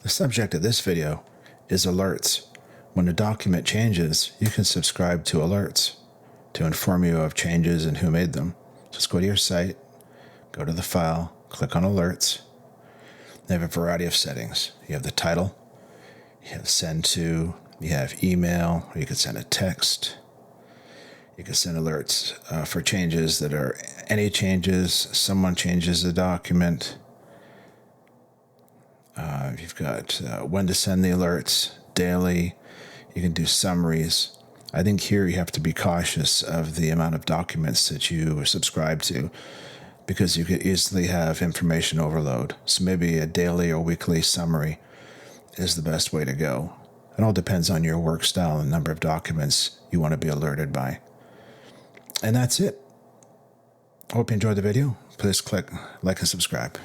The subject of this video is alerts. When a document changes, you can subscribe to alerts to inform you of changes and who made them. Just go to your site, go to the file, click on alerts. They have a variety of settings. You have the title, you have send to, you have email, or you can send a text. You can send alerts for changes that are any changes, someone changes the document. You've got when to send the alerts, daily. You can do summaries. I think here you have to be cautious of the amount of documents that you are subscribed to because you could easily have information overload. So maybe a daily or weekly summary is the best way to go. It all depends on your work style and number of documents you want to be alerted by. And that's it. I hope you enjoyed the video. Please click like and subscribe.